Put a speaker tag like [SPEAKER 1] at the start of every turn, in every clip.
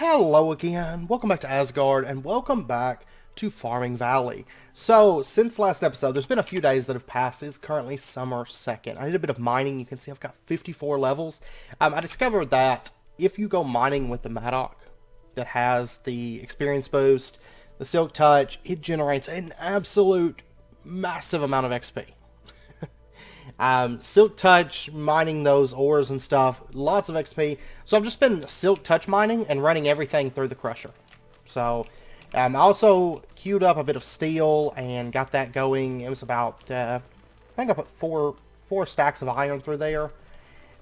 [SPEAKER 1] Hello again, welcome back to Asgard, and welcome back to Farming Valley. So, since last episode, there's been a few days that have passed. It's currently summer 2nd. I did a bit of mining. You can see I've got 54 levels. I discovered that if you go mining with the Maddock that has the experience boost, the Silk Touch, it generates an absolute massive amount of XP. Silk Touch, mining those ores and stuff, lots of XP. So I've just been Silk Touch mining and running everything through the crusher. So I also queued up a bit of steel and got that going. It was about, I think I put four stacks of iron through there.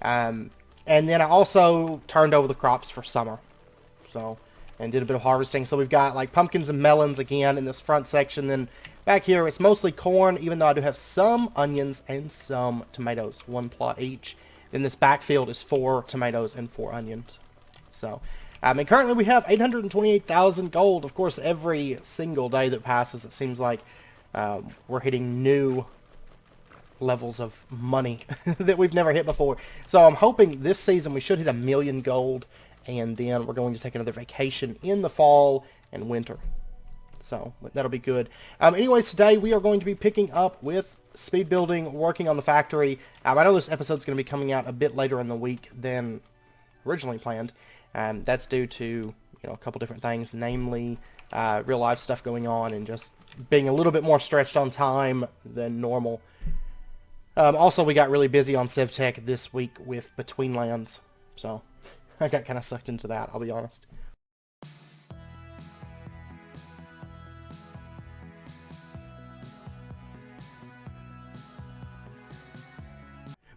[SPEAKER 1] And then I also turned over the crops for summer. So, and did a bit of harvesting. So we've got like pumpkins and melons again in this front section. Then back here, it's mostly corn, even though I do have some onions and some tomatoes, one plot each. Then this backfield is 4 tomatoes and 4 onions. So, and currently we have 828,000 gold. Of course, every single day that passes, it seems like we're hitting new levels of money that we've never hit before. So I'm hoping this season we should hit 1 million gold, and then we're going to take another vacation in the fall and winter. So that'll be good. Anyways, today we are going to be picking up with speed building, working on the factory. I know this episode's going to be coming out a bit later in the week than originally planned. That's due to a couple different things, namely real life stuff going on and just being a little bit more stretched on time than normal. Also, we got really busy on CivTech this week with Between Lands, so I got kind of sucked into that, I'll be honest.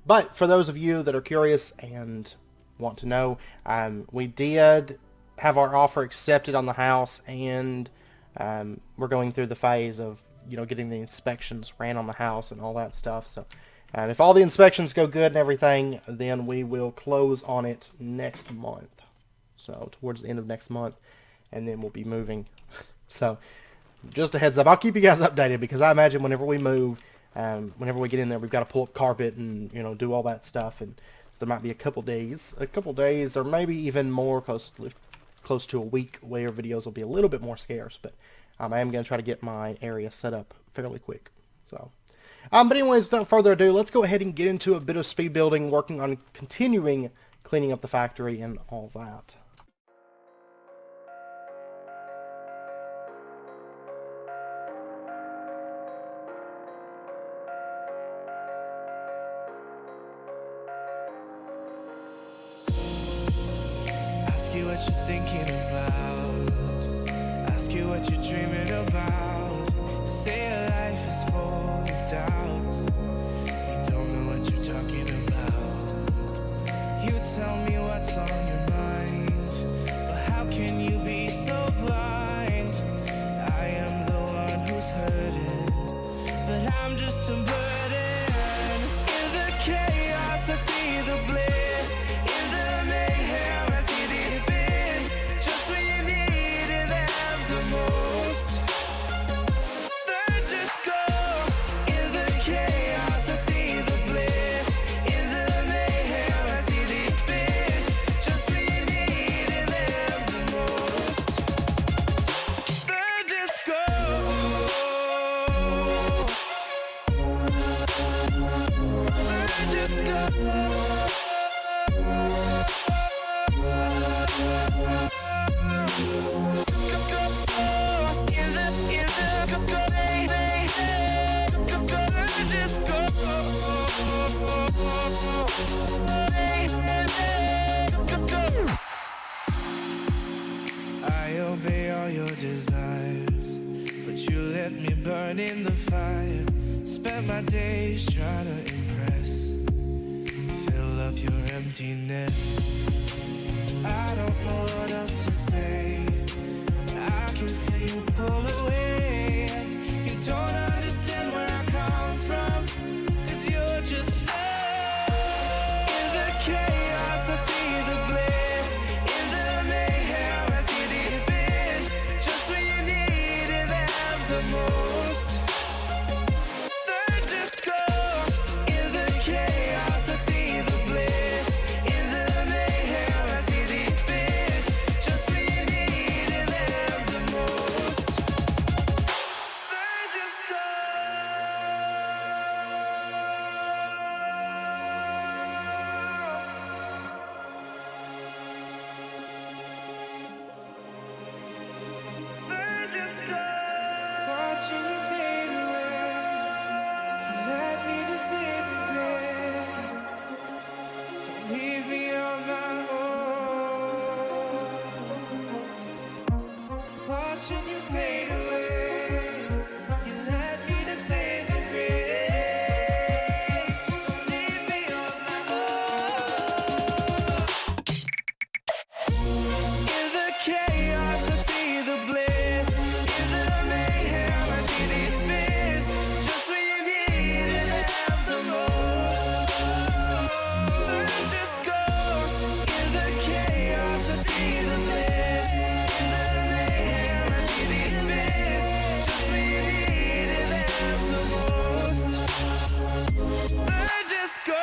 [SPEAKER 1] But for those of you that are curious and want to know, we did have our offer accepted on the house, and we're going through the phase of getting the inspections ran on the house and all that stuff. So if all the inspections go good and everything, then we will close on it next month. So towards the end of next month, and then we'll be moving. So just a heads up, I'll keep you guys updated, because I imagine whenever we move, whenever we get in there, we've got to pull up carpet and do all that stuff, and so there might be a couple days, or maybe even more, close to a week, where videos will be a little bit more scarce. But I am going to try to get my area set up fairly quick. So, but anyways, without further ado, let's go ahead and get into a bit of speed building, working on continuing cleaning up the factory and all that.
[SPEAKER 2] Ask you what you're thinking about. Ask you what you're dreaming about. Say your life is full of doubts. You don't know what you're talking about. You tell me what's on your mind, but how can you be so blind? I am the one who's hurting, but I'm just a burden. In the chaos, I see the bliss. In the mayhem, I see the abyss. Just when you needed them the most, they're just ghosts. In the chaos, I see the bliss. In the mayhem, I see the abyss. Just when you needed them the most, they're just ghosts. They're just ghosts. I obey all your desires, but you let me burn in the fire. Spent my days trying to impress, fill up your emptiness. I don't know what else to say. I can feel you pull away. You don't understand where I come from, 'cause you're just love. In the chaos, I see the bliss. In the mayhem, I see the abyss. Just when you needed them the most, they're just ghosts. In the chaos, I see the bliss. In the mayhem, I see the abyss. watching you fade away. You let me disintegrate. Don't leave me on my own. In the chaos, I see the bliss. In the mayhem, I see the abyss. Just when you need it at the most, I just go. In the chaos, I see the bliss. In the mayhem, I see the abyss. Just when you need it at the most, I just ghost.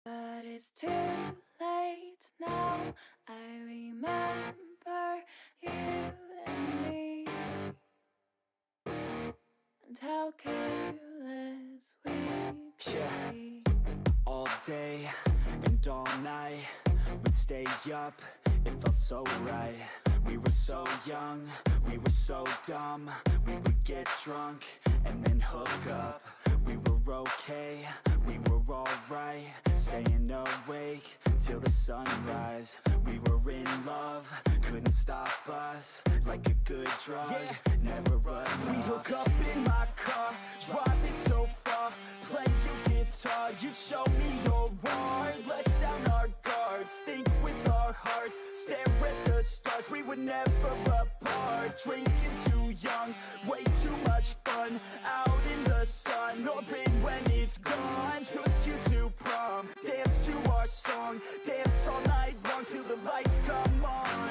[SPEAKER 3] But it's too late now. I remember you and me, and how careless we could be.
[SPEAKER 4] All day and all night, we'd stay up, it felt so right. We were so young, we were so dumb. We would get drunk and then hook up. We were okay, we were alright, staying awake till the sunrise. We were in love, couldn't stop us, like a good drug, never enough.
[SPEAKER 5] We hook up in my car, driving so far, play your guitar, you'd show me your art, let down our guards, think with our hearts, stare at the stars, we were never apart, drinking too young, way too much fun, out in the sun, open when it's gone, took you to prom, dance to our song, dance all night long till the lights come on.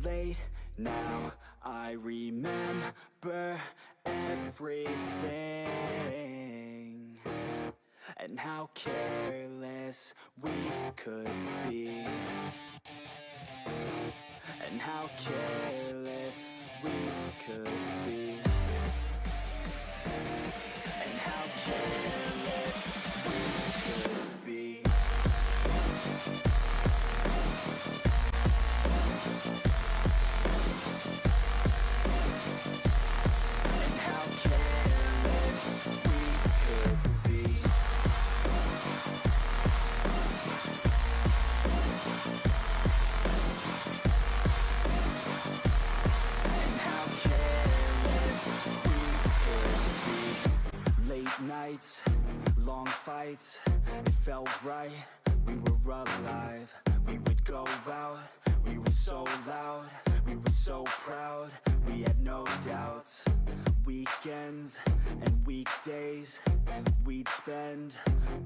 [SPEAKER 4] Late now, I remember everything, and how careless we could be, and how careless we could be, and how careless we could be. Nights, long fights, it felt right, we were alive. We would go out, we were so loud, we were so proud, we had no doubts. Weekends and weekdays, we'd spend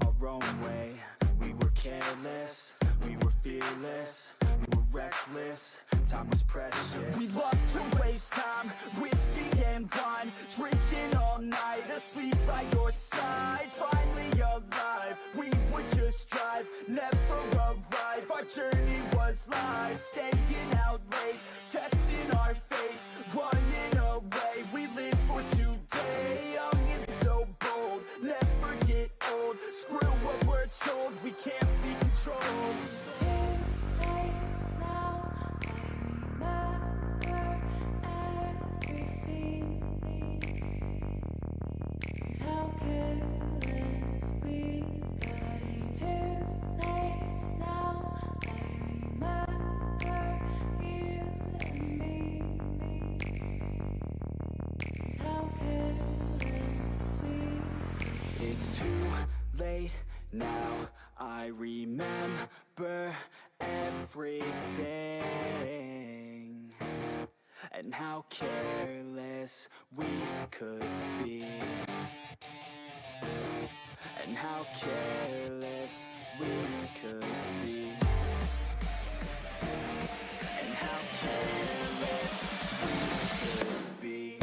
[SPEAKER 4] our own way. We were careless, we were fearless, we were reckless, time was precious.
[SPEAKER 5] We loved to waste time, whiskey and wine, drinking all night, asleep by your side, finally alive. We would just drive, never arrive, our journey was live, staying out late, testing our fate, running away. We live for today, young and so bold, never get old, screw what we're told, we can't be controlled.
[SPEAKER 4] Late now, I remember everything, and how careless we could be, and how careless we could be, and how careless we could be.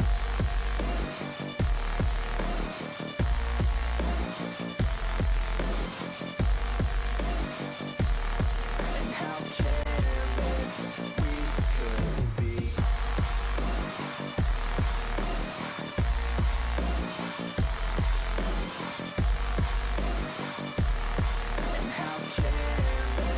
[SPEAKER 4] And how careless we could be. And how careless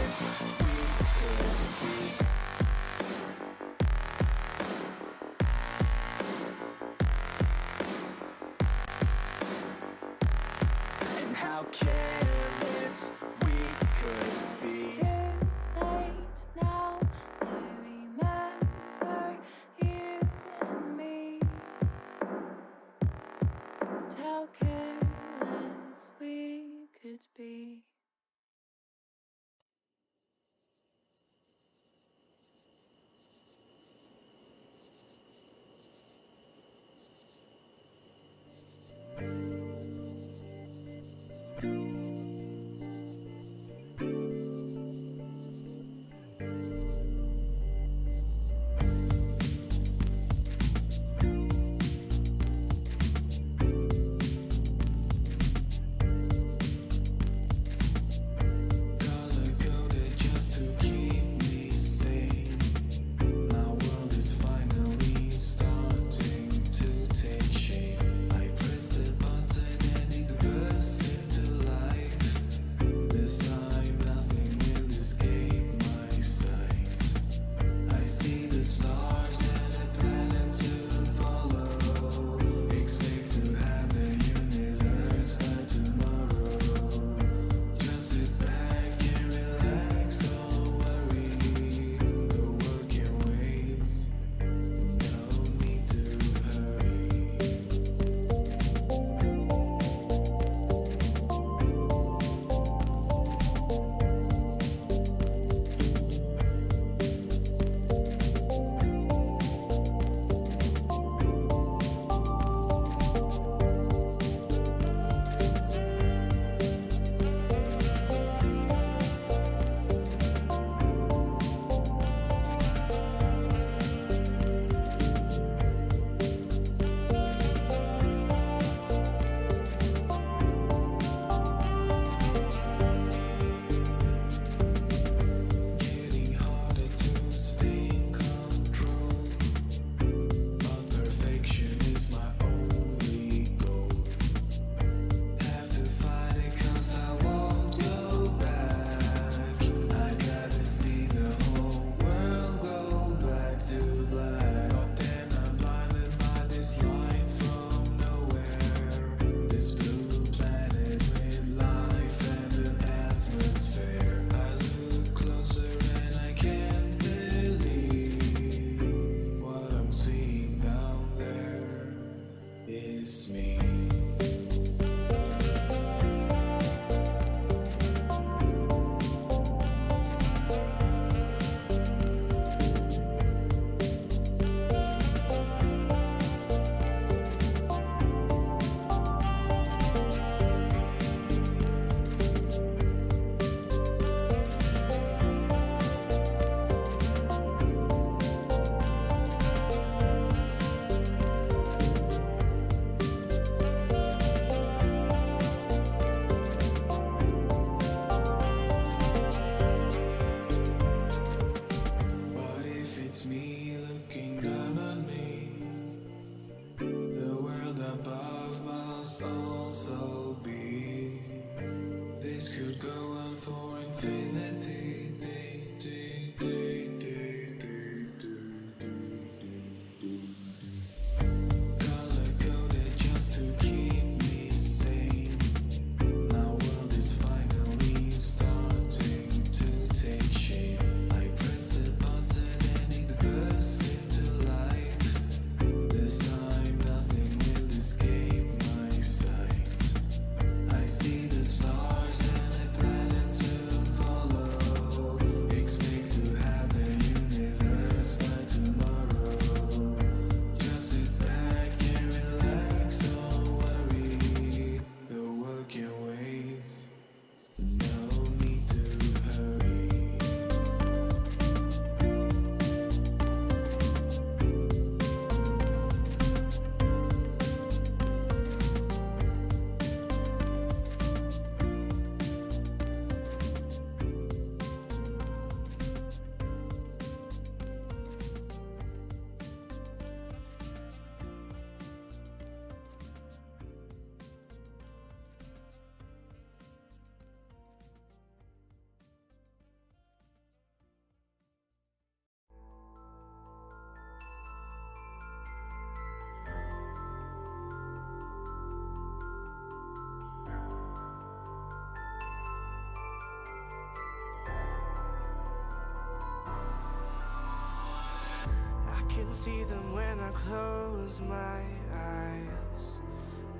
[SPEAKER 2] can see them when I close my eyes.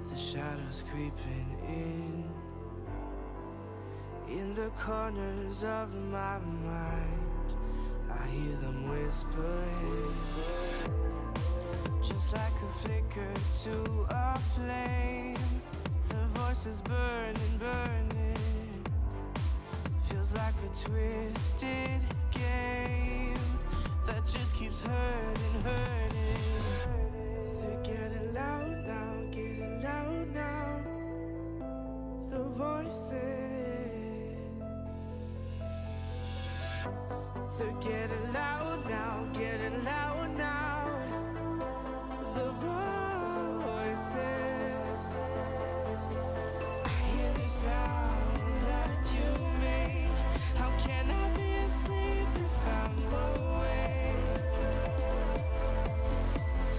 [SPEAKER 2] The shadows creeping in the corners of my mind. I hear them whispering, just like a flicker to a flame. The voice is burning, burning. Feels like a twisted game that just keeps hurting, hurting. They're getting loud now, getting loud now. The voices, they're getting loud now, getting loud now. The voices, I hear the sound that you make. How can I be asleep if I'm awake?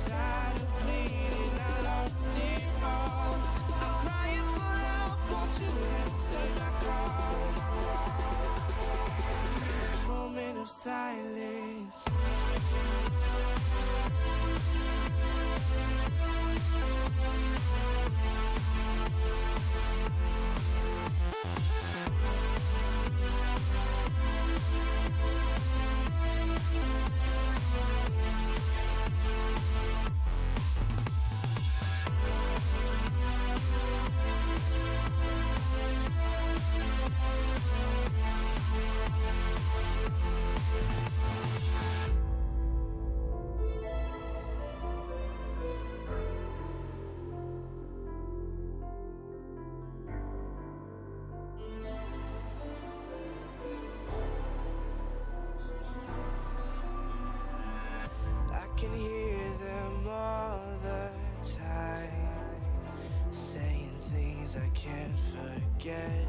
[SPEAKER 2] Tired of bleeding, I lost it all. I'm crying for help, won't you answer my call? Moment of silence. I can hear them all the time, saying things I can't forget.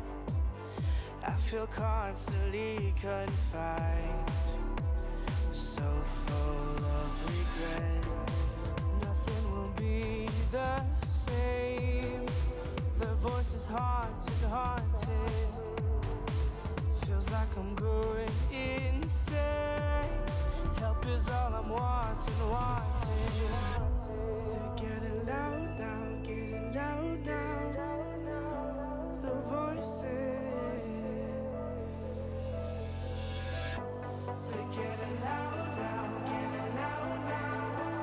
[SPEAKER 2] I feel constantly confined, so full of regret. Nothing will be the same. The voice is haunted, haunted. Feels like I'm going insane. Help is all I'm wanting, wanting. They're getting loud now, getting loud now. The voices, they're getting loud now, getting loud now.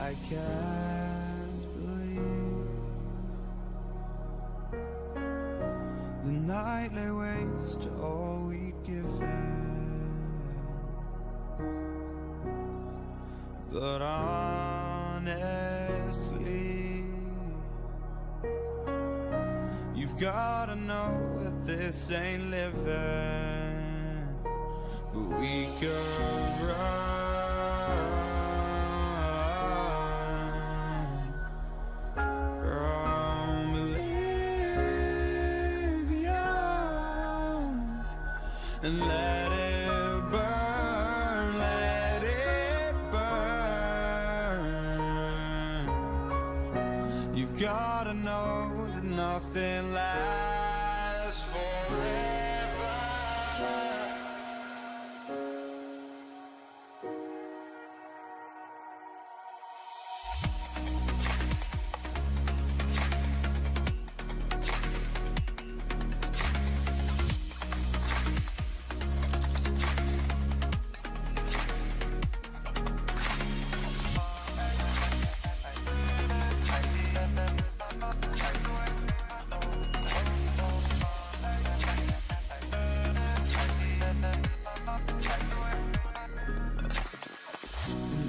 [SPEAKER 2] I can't believe the night lay waste to all we'd given. But honestly, you've gotta know that this ain't living. But we could run from Elysium and let it burn, let it burn. You've gotta know that nothing lasts forever.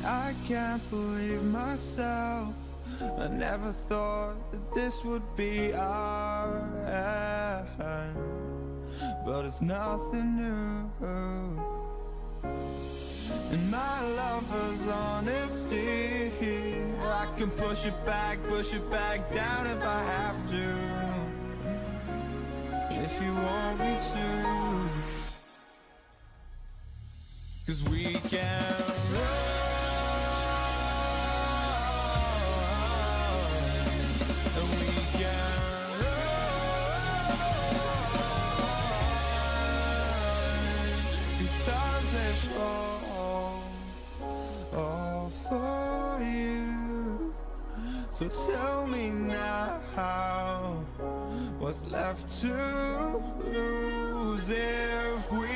[SPEAKER 2] I can't believe myself. I never thought that this would be our end, but it's nothing new. And my lover's honesty, I can push it back down if I have to, if you want me to. 'Cause we can run. All for you. So tell me now, what's left to lose if we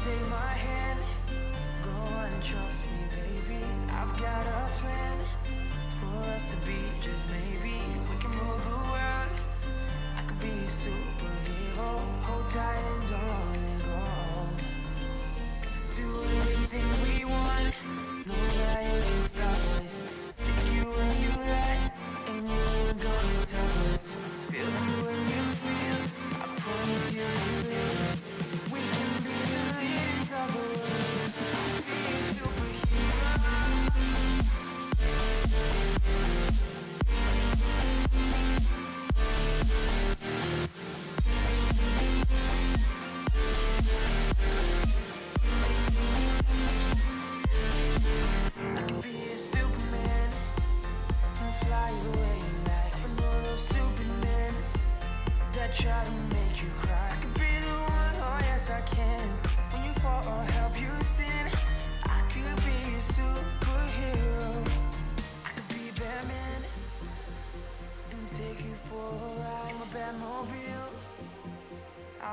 [SPEAKER 5] Take my hand, go on and trust me, baby. I've got a plan for us to be just maybe. We can rule the world. I could be a superhero. Hold tight and don't let go. Do anything we want. Nobody can stop us. Take you where you like, and you ain't gonna tell us. Feel you when you feel. I promise you feel. We can be the leaders of the world. Be a superhero. I could be a Superman and fly away in light. Stop another stupid man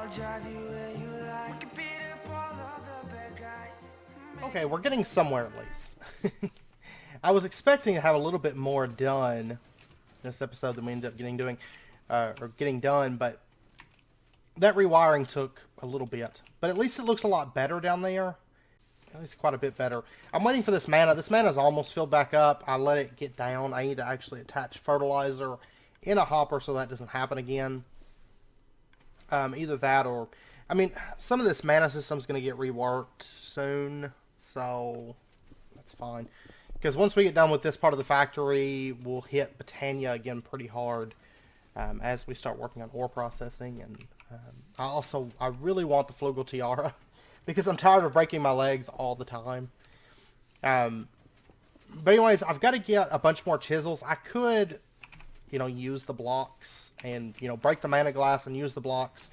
[SPEAKER 2] I'll drive you where you like. We can beat up all of the bad guys.
[SPEAKER 1] Okay, we're getting somewhere at least. I was expecting to have a little bit more done this episode than we ended up getting done, but that rewiring took a little bit. But at least it looks a lot better down there. At least quite a bit better. I'm waiting for this mana. This mana's almost filled back up. I let it get down. I need to actually attach fertilizer in a hopper so that doesn't happen again. Either that or... I mean, some of this mana system's going to get reworked soon, so that's fine. Because once we get done with this part of the factory, we'll hit Botania again pretty hard as we start working on ore processing. And I really want the Flugel Tiara because I'm tired of breaking my legs all the time. But anyways, I've got to get a bunch more chisels. I could, use the blocks and, break the mana glass and use the blocks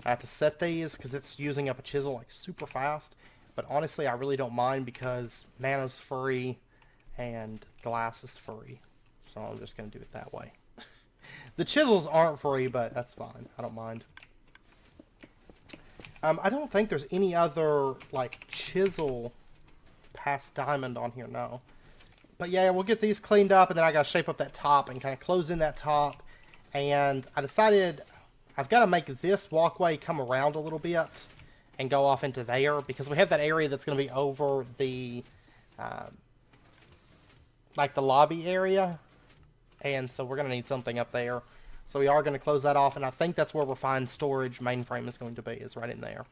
[SPEAKER 1] to set these because it's using up a chisel like super fast. But honestly, I really don't mind because mana's free and glass is free. So I'm just going to do it that way. The chisels aren't free, but that's fine. I don't mind. I don't think there's any other, chisel past diamond on here, no. But yeah, we'll get these cleaned up, and then I got to shape up that top and kind of close in that top. And I decided I've got to make this walkway come around a little bit and go off into there, because we have that area that's going to be over the, the lobby area. And so we're going to need something up there. So we are going to close that off, and I think that's where refined storage mainframe is going to be, is right in there.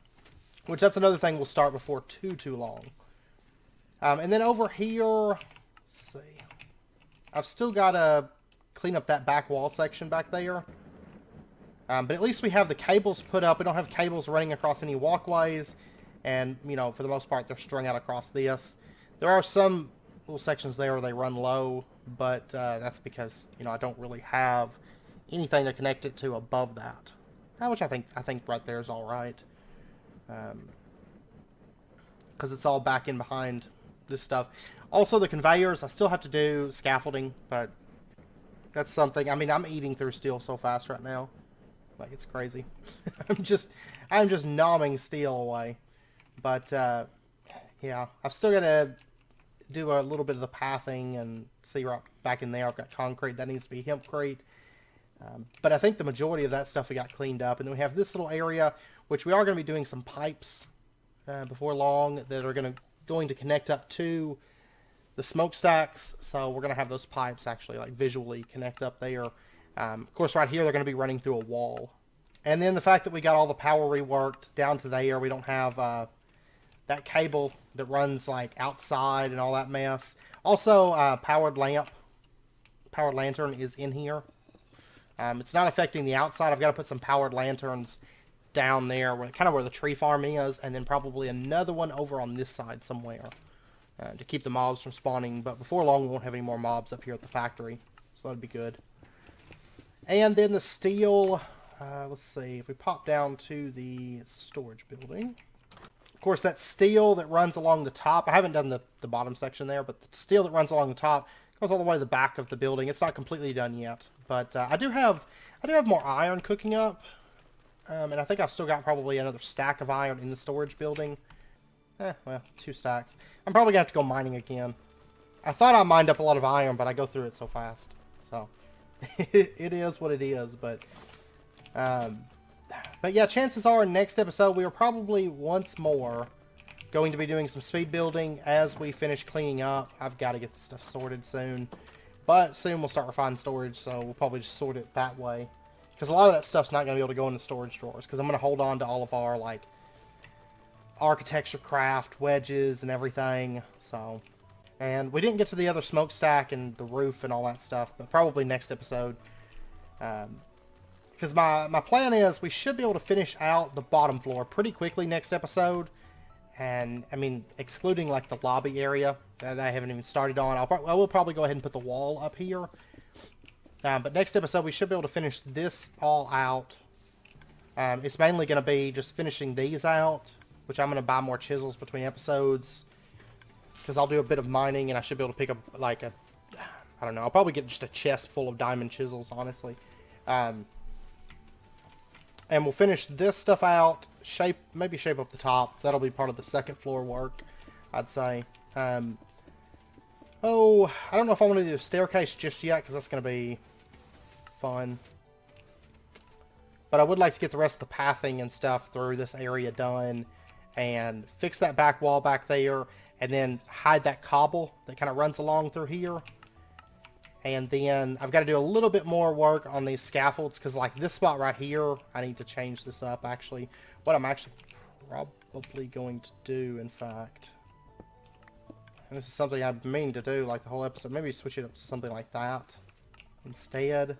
[SPEAKER 1] Which that's another thing we'll start before too long. And then over here, let's see. I've still got to clean up that back wall section back there. But at least we have the cables put up. We don't have cables running across any walkways. And, for the most part, they're strung out across this. There are some little sections there where they run low, but that's because, I don't really have anything to connect it to above that. Which I think right there is all right. Because it's all back in behind this stuff. Also, the conveyors, I still have to do scaffolding, but that's something. I mean, I'm eating through steel so fast right now. Like, it's crazy. I'm just nomming steel away. But, yeah, I've still got to do a little bit of the pathing and see right back in there. I've got concrete. That needs to be hempcrete. But I think the majority of that stuff we got cleaned up. And then we have this little area, which we are going to be doing some pipes before long that are going to connect up to the smokestacks. So we're going to have those pipes actually visually connect up there. Of course, right here, they're going to be running through a wall. And then the fact that we got all the power reworked down to there, we don't have that cable that runs outside and all that mess. Also, powered lantern is in here. It's not affecting the outside. I've got to put some powered lanterns down there, kind of where the tree farm is, and then probably another one over on this side somewhere to keep the mobs from spawning. But before long, we won't have any more mobs up here at the factory, so that'd be good. And then the steel, let's see, if we pop down to the storage building. Of course, that steel that runs along the top, I haven't done the bottom section there, but the steel that runs along the top goes all the way to the back of the building. It's not completely done yet, but I do have more iron cooking up, and I think I've still got probably another stack of iron in the storage building. Well, 2 stacks. I'm probably going to have to go mining again. I thought I mined up a lot of iron, but I go through it so fast, so... it is what it is, but yeah, chances are next episode we are probably once more going to be doing some speed building as we finish cleaning up. I've got to get this stuff sorted soon, but soon we'll start refined storage, so we'll probably just sort it that way, because a lot of that stuff's not going to be able to go in the storage drawers, because I'm going to hold on to all of our architecture craft wedges and everything. So, and we didn't get to the other smokestack and the roof and all that stuff, but probably next episode. Because my plan is we should be able to finish out the bottom floor pretty quickly next episode. And, I mean, excluding, the lobby area that I haven't even started on. I will probably go ahead and put the wall up here. But next episode we should be able to finish this all out. It's mainly going to be just finishing these out, which I'm going to buy more chisels between episodes. Because I'll do a bit of mining, and I should be able to pick up, I don't know, I'll probably get just a chest full of diamond chisels, honestly. And we'll finish this stuff out, maybe shape up the top. That'll be part of the second floor work, I'd say. Oh, I don't know if I want to do a staircase just yet, because that's going to be fun. But I would like to get the rest of the pathing and stuff through this area done, and fix that back wall back there, and then hide that cobble that kind of runs along through here. And then I've got to do a little bit more work on these scaffolds, because like this spot right here, I need to change this up actually. What I'm actually probably going to do, in fact, and this is something I've mean to do like the whole episode, maybe switch it up to something like that instead,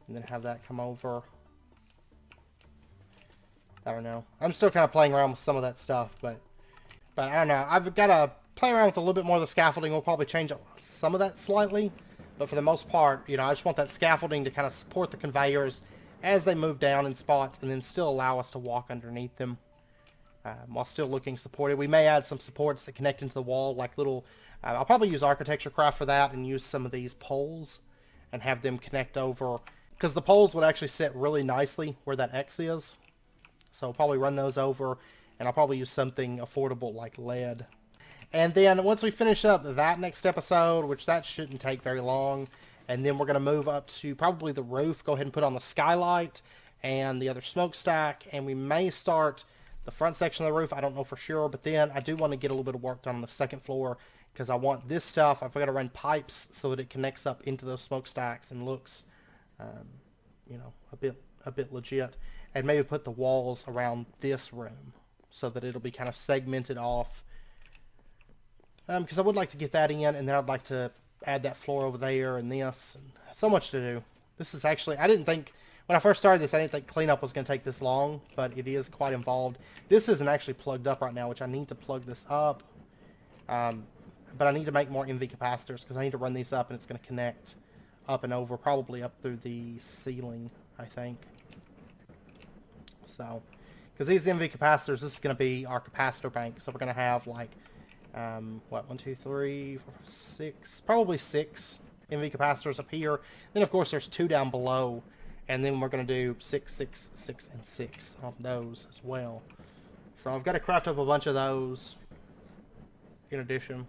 [SPEAKER 1] and then have that come over. I don't know. I'm still kind of playing around with some of that stuff, but I don't know. I've got to play around with a little bit more of the scaffolding. We'll probably change up some of that slightly, but for the most part, you know, I just want that scaffolding to kind of support the conveyors as they move down in spots, and then still allow us to walk underneath them while still looking supported. We may add some supports that connect into the wall, like little... I'll probably use Architecture Craft for that, and use some of these poles and have them connect over, because the poles would actually sit really nicely where that X is. So I'll probably run those over, and I'll probably use something affordable like lead. And then once we finish up that next episode, which that shouldn't take very long, and then we're going to move up to probably the roof, go ahead and put on the skylight and the other smokestack, and we may start the front section of the roof. I don't know for sure, but then I do want to get a little bit of work done on the second floor, because I want this stuff, I've got to run pipes so that it connects up into those smokestacks and looks, you know, a bit legit. And maybe put the walls around this room so that it'll be kind of segmented off. Because I would like to get that in, and then I'd like to add that floor over there and this. And so much to do. This is actually, I didn't think, when I first started this, I didn't think cleanup was going to take this long, but it is quite involved. This isn't actually plugged up right now, which I need to plug this up. But I need to make more MV capacitors, because I need to run these up, and it's going to connect up and over, probably up through the ceiling, I think. So, because these MV capacitors, this is going to be our capacitor bank. So we're going to have like, what, 1, 2, 3, 4, 5, 6, probably 6 MV capacitors up here. Then of course there's 2 down below, and then we're going to do 6, 6, 6, and 6 on those as well. So I've got to craft up a bunch of those in addition.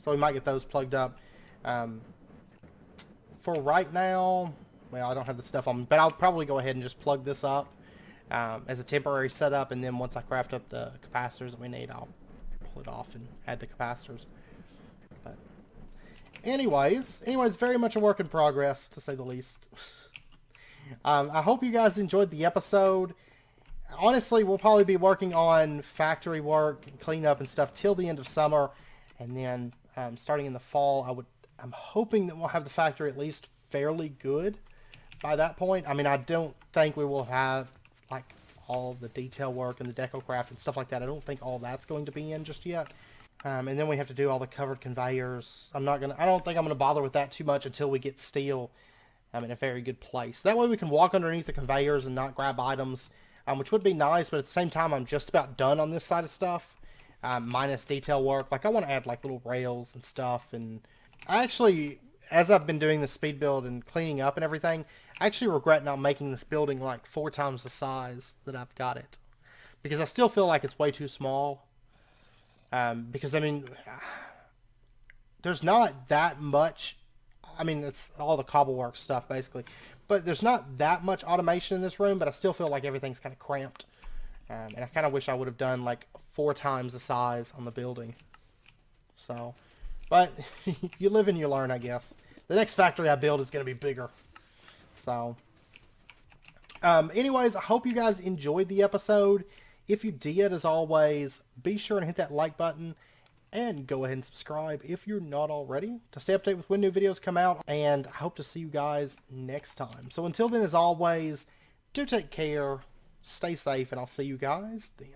[SPEAKER 1] So we might get those plugged up. For right now, well, I don't have the stuff on, but I'll probably go ahead and just plug this up as a temporary setup, and then once I craft up the capacitors that we need, I'll pull it off and add the capacitors. But anyways, very much a work in progress, to say the least. I hope you guys enjoyed the episode. Honestly, we'll probably be working on factory work and cleanup and stuff till the end of summer, and then starting in the fall, I'm hoping that we'll have the factory at least fairly good by that point. I mean, I don't think we will have like all the detail work and the deco craft and stuff like that. I don't think all that's going to be in just yet. And then we have to do all the covered conveyors. I don't think I'm going to bother with that too much until we get steel in a very good place. That way we can walk underneath the conveyors and not grab items, which would be nice, but at the same time, I'm just about done on this side of stuff, minus detail work. Like, I want to add like little rails and stuff, and I actually, as I've been doing the speed build and cleaning up and everything, I actually regret not making this building like 4 times the size that I've got it. Because I still feel like it's way too small. Because, I mean, there's not that much, I mean, it's all the cobble work stuff, basically. But there's not that much automation in this room, but I still feel like everything's kind of cramped. And I kind of wish I would have done like 4 times the size on the building. So, but you live and you learn, I guess. The next factory I build is going to be bigger. So, anyways, I hope you guys enjoyed the episode. If you did, as always, be sure and hit that like button and go ahead and subscribe if you're not already to stay updated with when new videos come out. And I hope to see you guys next time. So until then, as always, do take care, stay safe, and I'll see you guys then.